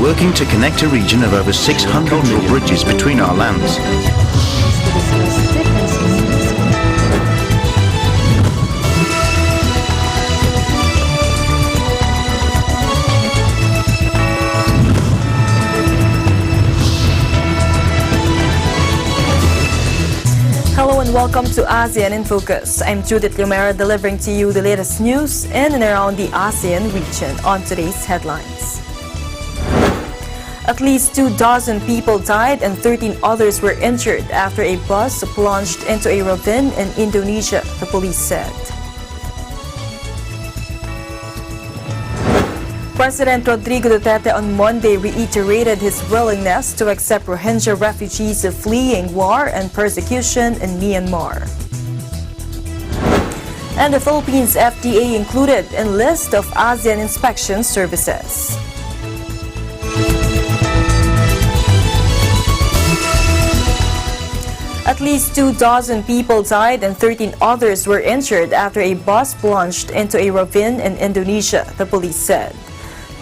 working to connect a region of over 600 million bridges between our lands. Hello and welcome to ASEAN in Focus. I'm Judith Lumera delivering to you the latest news in and around the ASEAN region on today's headlines. At least 24 people died and 13 others were injured after a bus plunged into a ravine in Indonesia, the police said. President Rodrigo Duterte on Monday reiterated his willingness to accept Rohingya refugees fleeing war and persecution in Myanmar. And the Philippines FDA included in list of ASEAN inspection services. At least 24 people died and 13 others were injured after a bus plunged into a ravine in Indonesia, the police said.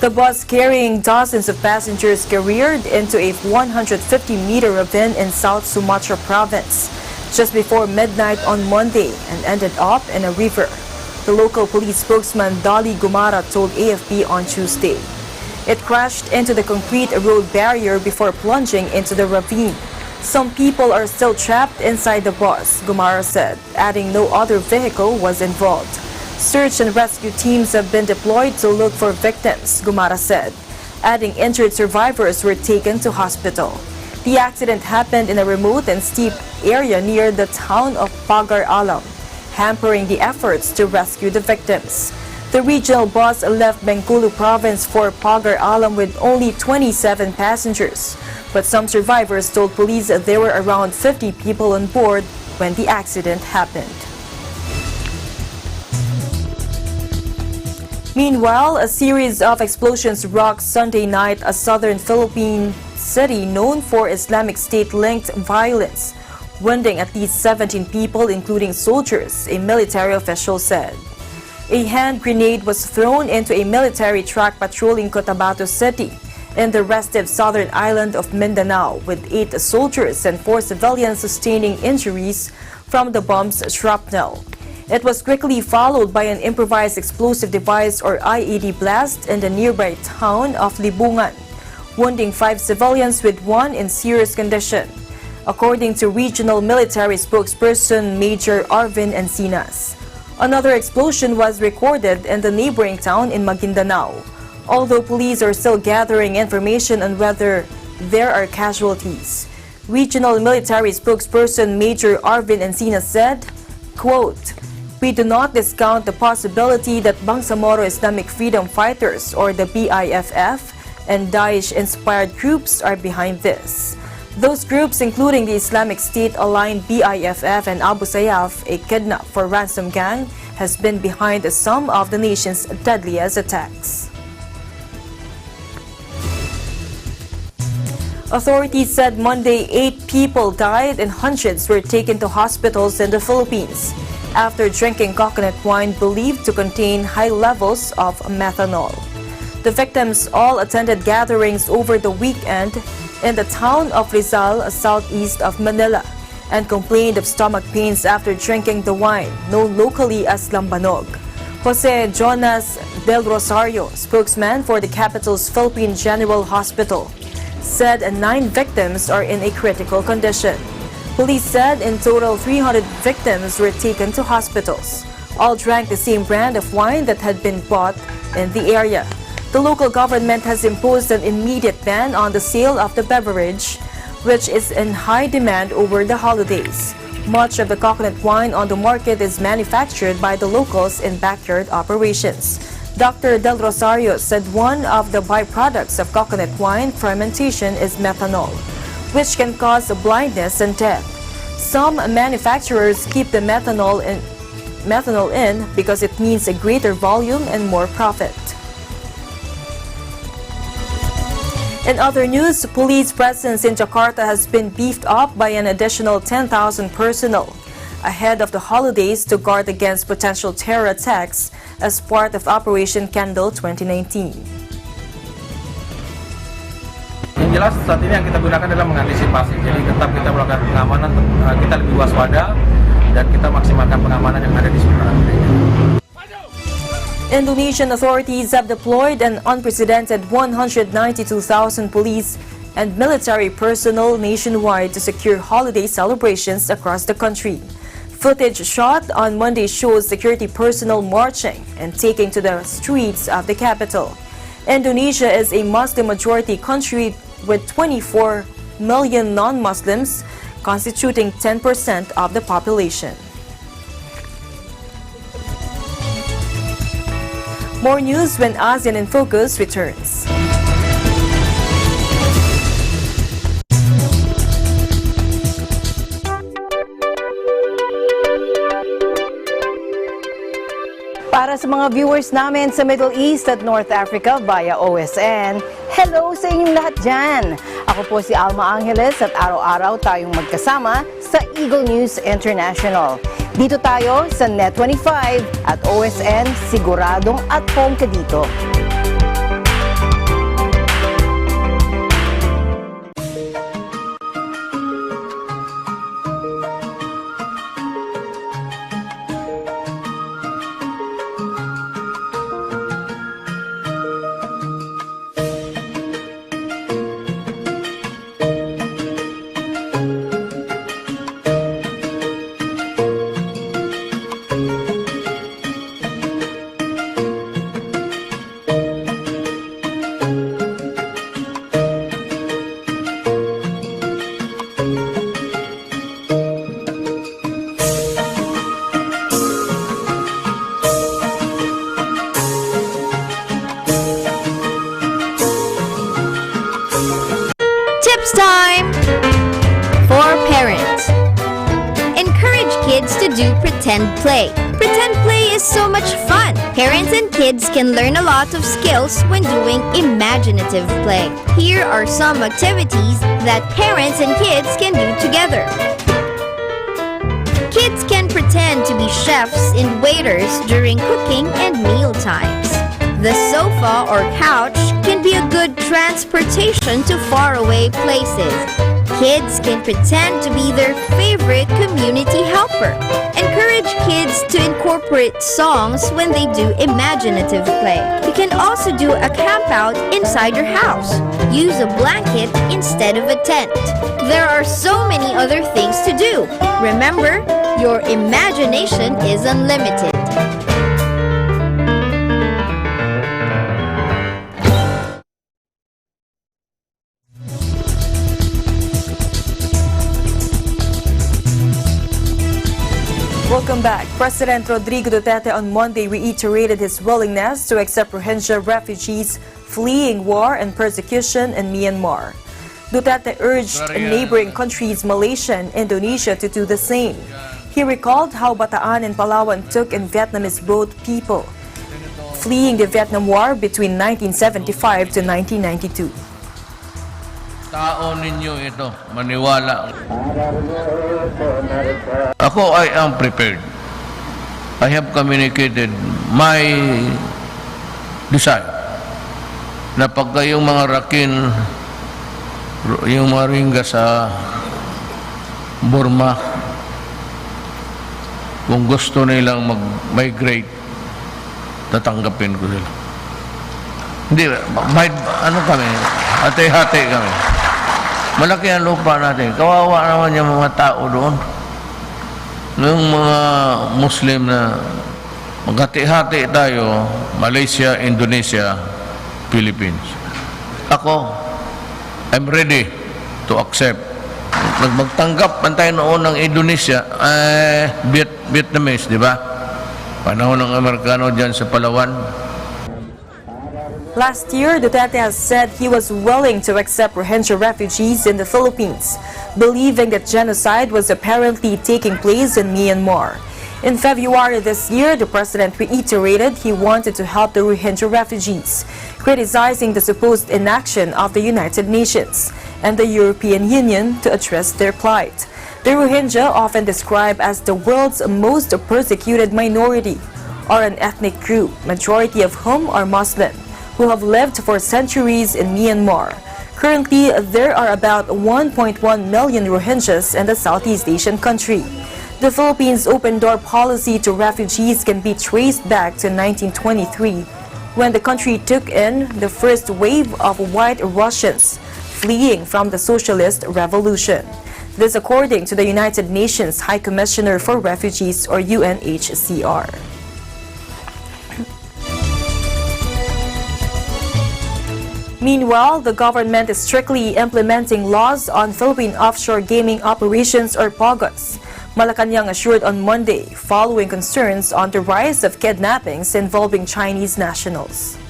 The bus carrying dozens of passengers careered into a 150-meter ravine in South Sumatra province just before midnight on Monday and ended up in a river. The local police spokesman Dali Gumara told AFP on Tuesday. It crashed into the concrete road barrier before plunging into the ravine. Some people are still trapped inside the bus, Gumara said, adding no other vehicle was involved. Search and rescue teams have been deployed to look for victims, Gumara said, adding injured survivors were taken to hospital. The accident happened in a remote and steep area near the town of Pagar Alam, hampering the efforts to rescue the victims. The regional bus left Bengkulu province for Pagar Alam with only 27 passengers, but some survivors told police that there were around 50 people on board when the accident happened. Meanwhile, a series of explosions rocked Sunday night a southern Philippine city known for Islamic State-linked violence, wounding at least 17 people, including soldiers, a military official said. A hand grenade was thrown into a military truck patrolling Cotabato City in the restive southern island of Mindanao, with 8 soldiers and 4 civilians sustaining injuries from the bomb's shrapnel. It was quickly followed by an improvised explosive device or IED blast in the nearby town of Libungan, wounding 5 civilians with 1 in serious condition, according to regional military spokesperson Major Arvin Encinas. Another explosion was recorded in the neighboring town in Maguindanao, although police are still gathering information on whether there are casualties. Regional military spokesperson Major Arvin Encinas said, quote, "We do not discount the possibility that Bangsamoro Islamic Freedom Fighters or the BIFF and Daesh-inspired groups are behind this. Those groups, including the Islamic State-aligned BIFF and Abu Sayyaf, a kidnap for ransom gang, has been behind some of the nation's deadliest attacks." Authorities said Monday 8 people died and hundreds were taken to hospitals in the Philippines after drinking coconut wine believed to contain high levels of methanol. The victims all attended gatherings over the weekend in the town of Rizal, southeast of Manila, and complained of stomach pains after drinking the wine, known locally as lambanog. Jose Jonas Del Rosario, spokesman for the capital's Philippine General Hospital, said 9 victims are in a critical condition. Police said in total 300 victims were taken to hospitals. All drank the same brand of wine that had been bought in the area. The local government has imposed an immediate ban on the sale of the beverage, which is in high demand over the holidays. Much of the coconut wine on the market is manufactured by the locals in backyard operations. Dr. Del Rosario said one of the byproducts of coconut wine fermentation is methanol, which can cause blindness and death. Some manufacturers keep the methanol in because it means a greater volume and more profit. In other news, police presence in Jakarta has been beefed up by an additional 10,000 personnel ahead of the holidays to guard against potential terror attacks as part of Operation Candle 2019. jelas saat ini yang kita gunakan adalah mengantisipasi. Jadi tetap kita melakukan pengamanan, kita lebih waspada dan kita maksimalkan pengamanan yang ada di seputaran gereja. Indonesian authorities have deployed an unprecedented 192,000 police and military personnel nationwide to secure holiday celebrations across the country. Footage shot on Monday shows security personnel marching and taking to the streets of the capital. Indonesia is a Muslim-majority country with 24 million non-Muslims, constituting 10% of the population. More news when ASEAN in Focus returns. Para sa mga viewers namin sa Middle East at North Africa via OSN, hello sa inyong lahat dyan! Ako po si Alma Angeles at araw-araw tayong magkasama sa Eagle News International. Dito tayo sa Net25 at OSN, siguradong at home ka dito. Tips time for parents. Encourage kids to do pretend play. Pretend play is so much fun. Parents and kids can learn a lot of skills when doing imaginative play. Here are some activities that parents and kids can do together. Kids can pretend to be chefs and waiters during cooking and meal times. The sofa or couch can be a good transportation to faraway places. Kids can pretend to be their favorite community helper. Encourage kids to incorporate songs when they do imaginative play. You can also do a camp out inside your house. Use a blanket instead of a tent. There are so many other things to do. Remember, your imagination is unlimited. Welcome back. President Rodrigo Duterte on Monday reiterated his willingness to accept Rohingya refugees fleeing war and persecution in Myanmar. Duterte urged neighboring countries Malaysia and Indonesia to do the same. He recalled how Bataan and Palawan took in Vietnamese boat people fleeing the Vietnam War between 1975 to 1992. Tao ninyo ito, maniwala. Ako, I am prepared. I have communicated my desire na pagka yung mga Rakin, yung mga Rohingya sa Burma, kung gusto nilang mag-migrate, tatanggapin ko sila. Hindi, ano kami, hati-hati kami. Malaki ang lupa natin. Kawawa naman yung mga tao doon. Yung mga Muslim na maghati-hati tayo, Malaysia, Indonesia, Philippines. Ako, I'm ready to accept. Magtanggap man tayo noon ng Indonesia, Vietnamese, di ba? Panahon ng Amerikano dyan sa Palawan. Last year, Duterte has said he was willing to accept Rohingya refugees in the Philippines, believing that genocide was apparently taking place in Myanmar. In February this year, the president reiterated he wanted to help the Rohingya refugees, criticizing the supposed inaction of the United Nations and the European Union to address their plight. The Rohingya, often described as the world's most persecuted minority, are an ethnic group, majority of whom are Muslim, who have lived for centuries in Myanmar. Currently, there are about 1.1 million Rohingyas in the Southeast Asian country. The Philippines' open-door policy to refugees can be traced back to 1923, when the country took in the first wave of white Russians fleeing from the Socialist Revolution. This according to the United Nations High Commissioner for Refugees, or UNHCR. Meanwhile, the government is strictly implementing laws on Philippine offshore gaming operations, or POGOs. Malacanang assured on Monday, following concerns on the rise of kidnappings involving Chinese nationals.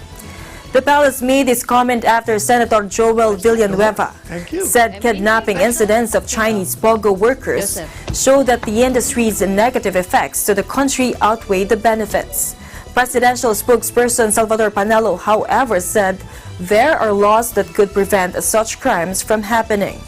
The palace made this comment after Senator Joel Villanueva said kidnapping incidents of Chinese POGO workers show that the industry's negative effects to the country outweigh the benefits. Presidential spokesperson Salvador Panelo, however, said there are laws that could prevent such crimes from happening.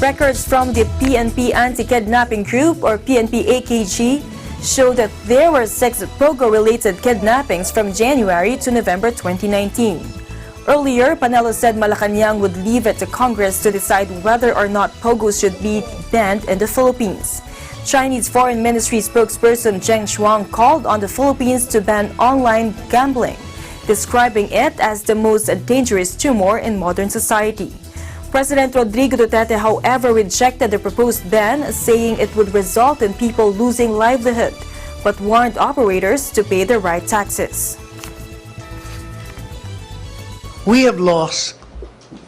Records from the PNP Anti-Kidnapping Group, or PNP-AKG, show that there were 6 POGO-related kidnappings from January to November 2019. Earlier, Panelo said Malacanang would leave it to Congress to decide whether or not POGOs should be banned in the Philippines. Chinese Foreign Ministry spokesperson Zheng Shuang called on the Philippines to ban online gambling, describing it as the most dangerous tumor in modern society. President Rodrigo Duterte, however, rejected the proposed ban, saying it would result in people losing livelihood, but warned operators to pay the right taxes. We have laws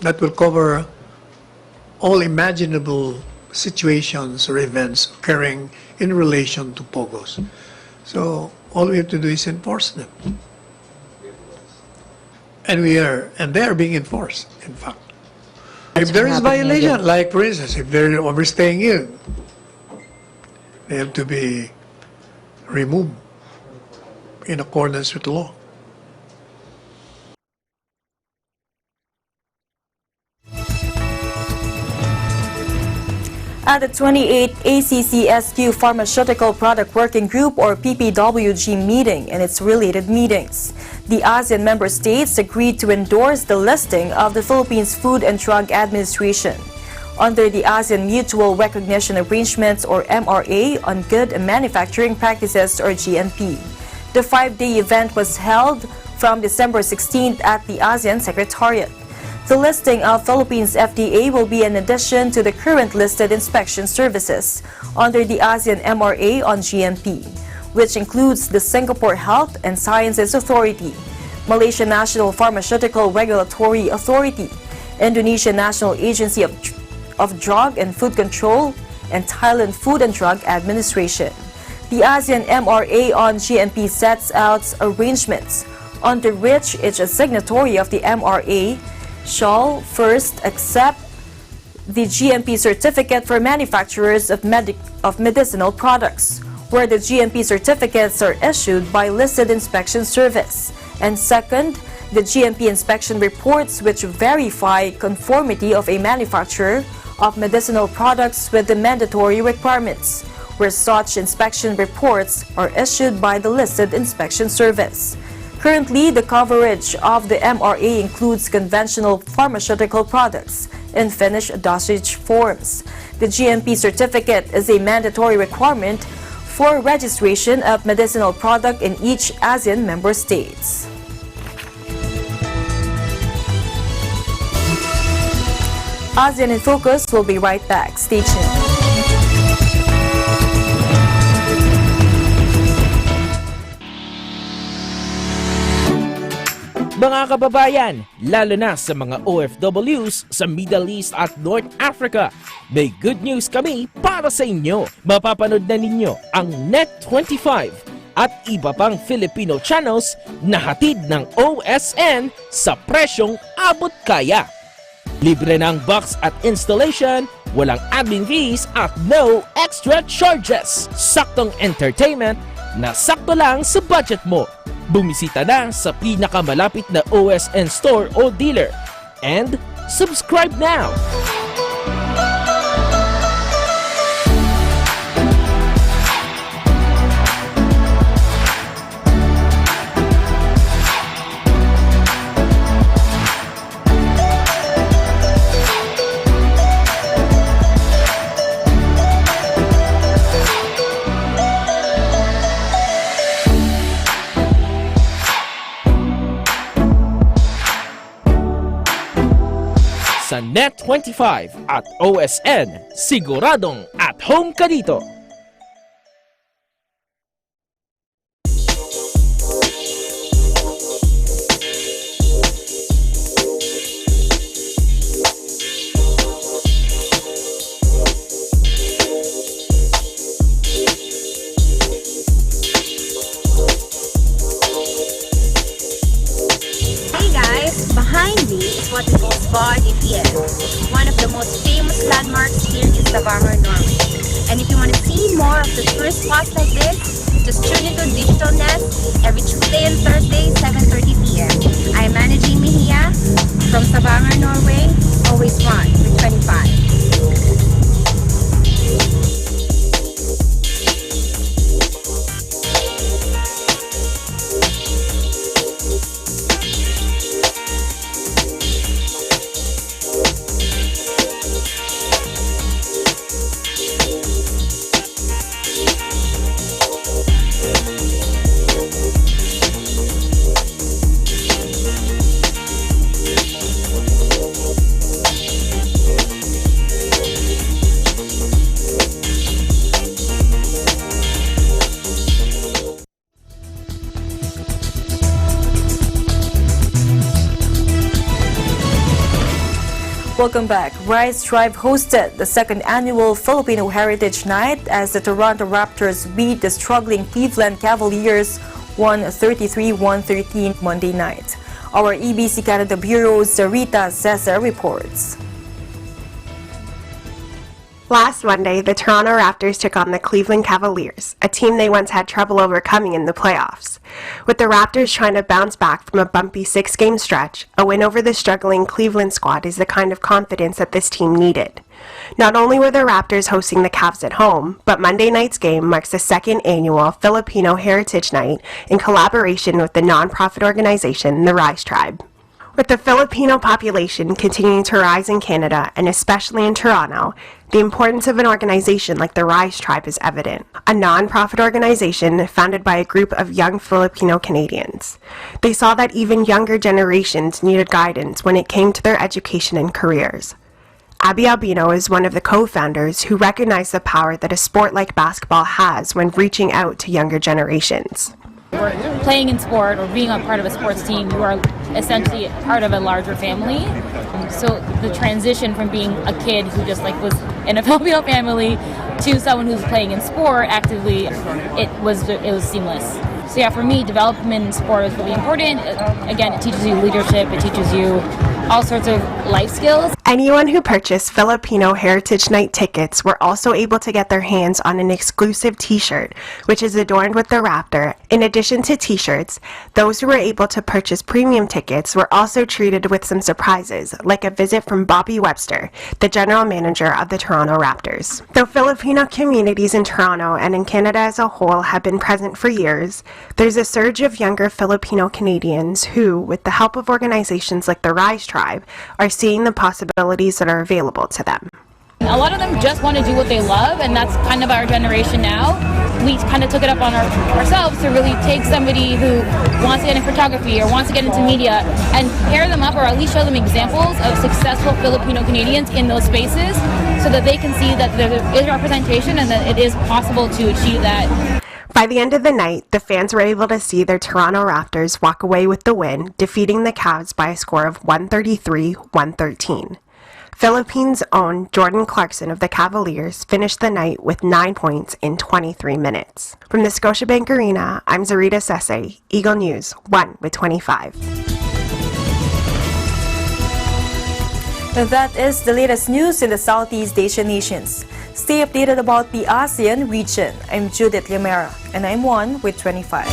that will cover all imaginable situations or events occurring in relation to POGOs. So all we have to do is enforce them. And they are being enforced, in fact. If there is violation, like for instance, if they're overstaying here, they have to be removed in accordance with the law. At the 28th ACCSQ Pharmaceutical Product Working Group, or PPWG, meeting and its related meetings, the ASEAN member states agreed to endorse the listing of the Philippines Food and Drug Administration under the ASEAN Mutual Recognition Arrangements, or MRA, on Good Manufacturing Practices, or GMP. The 5-day event was held from December 16th at the ASEAN Secretariat. The listing of Philippines FDA will be in addition to the current listed inspection services under the ASEAN MRA on GMP, which includes the Singapore Health and Sciences Authority, Malaysia National Pharmaceutical Regulatory Authority, Indonesia National Agency of Drug and Food Control, and Thailand Food and Drug Administration. The ASEAN MRA on GMP sets out arrangements under which each signatory of the MRA shall first accept the GMP certificate for manufacturers of medicinal products, where the GMP certificates are issued by listed inspection service, and second, the GMP inspection reports which verify conformity of a manufacturer of medicinal products with the mandatory requirements, where such inspection reports are issued by the listed inspection service. Currently, the coverage of the MRA includes conventional pharmaceutical products in finished dosage forms. The GMP certificate is a mandatory requirement for registration of medicinal product in each ASEAN member states. ASEAN in Focus will be right back. Stay tuned. Mga kababayan, lalo na sa mga OFWs sa Middle East at North Africa, may good news kami para sa inyo. Mapapanood na ninyo ang Net25 at iba pang Filipino channels na hatid ng OSN sa presyong abot kaya. Libre ng box at installation, walang admin fees at no extra charges. Saktong entertainment na sakto lang sa budget mo. Bumisita na sa pinakamalapit na OSN store o dealer and subscribe now! sa Net25 at OSN, siguradong at home ka dito. Behind me is what we call Spa-Fjell, one of the most famous landmarks here in Stavanger, Norway. And if you want to see more of the tourist spots like this, just tune into Digital Nest every Tuesday and Thursday, 7:30 p.m. I am managing Mihia from Stavanger, Norway, always run with 25. Welcome back. Rise Tribe hosted the second annual Filipino Heritage Night as the Toronto Raptors beat the struggling Cleveland Cavaliers 133-113 Monday night. Our EBC Canada Bureau's Rita Cesar reports. Last Monday, the Toronto Raptors took on the Cleveland Cavaliers, a team they once had trouble overcoming in the playoffs. With the Raptors trying to bounce back from a bumpy 6-game stretch, a win over the struggling Cleveland squad is the kind of confidence that this team needed. Not only were the Raptors hosting the Cavs at home, but Monday night's game marks the second annual Filipino Heritage Night in collaboration with the nonprofit organization, the Rise Tribe. With the Filipino population continuing to rise in Canada, and especially in Toronto, the importance of an organization like the Rise Tribe is evident, a non-profit organization founded by a group of young Filipino Canadians. They saw that even younger generations needed guidance when it came to their education and careers. Abby Albino is one of the co-founders who recognized the power that a sport like basketball has when reaching out to younger generations. Playing in sport or being a part of a sports team, you are essentially part of a larger family. So the transition from being a kid who just was in a Filipino family to someone who's playing in sport actively, it was seamless. So yeah, for me, development in sport is really important. Again, it teaches you leadership, it teaches you all sorts of life skills. Anyone who purchased Filipino Heritage Night tickets were also able to get their hands on an exclusive t-shirt, which is adorned with the Raptor. In addition to t-shirts, those who were able to purchase premium tickets were also treated with some surprises, like a visit from Bobby Webster, the general manager of the Toronto Raptors. Though Filipino communities in Toronto and in Canada as a whole have been present for years, there's a surge of younger Filipino Canadians who, with the help of organizations like the Rise Tribe, are seeing the possibilities that are available to them. A lot of them just want to do what they love, and that's kind of our generation now. We kind of took it up on ourselves to really take somebody who wants to get in photography or wants to get into media and pair them up, or at least show them examples of successful Filipino Canadians in those spaces so that they can see that there is representation and that it is possible to achieve that. By the end of the night, the fans were able to see their Toronto Raptors walk away with the win, defeating the Cavs by a score of 133-113. Philippines' own Jordan Clarkson of the Cavaliers finished the night with 9 points in 23 minutes. From the Scotiabank Arena, I'm Zarita Sese, Eagle News, 1 with 25. That is the latest news in the Southeast Asian nations. Stay updated about the ASEAN region. I'm Judith Limera, and I'm 1 with 25.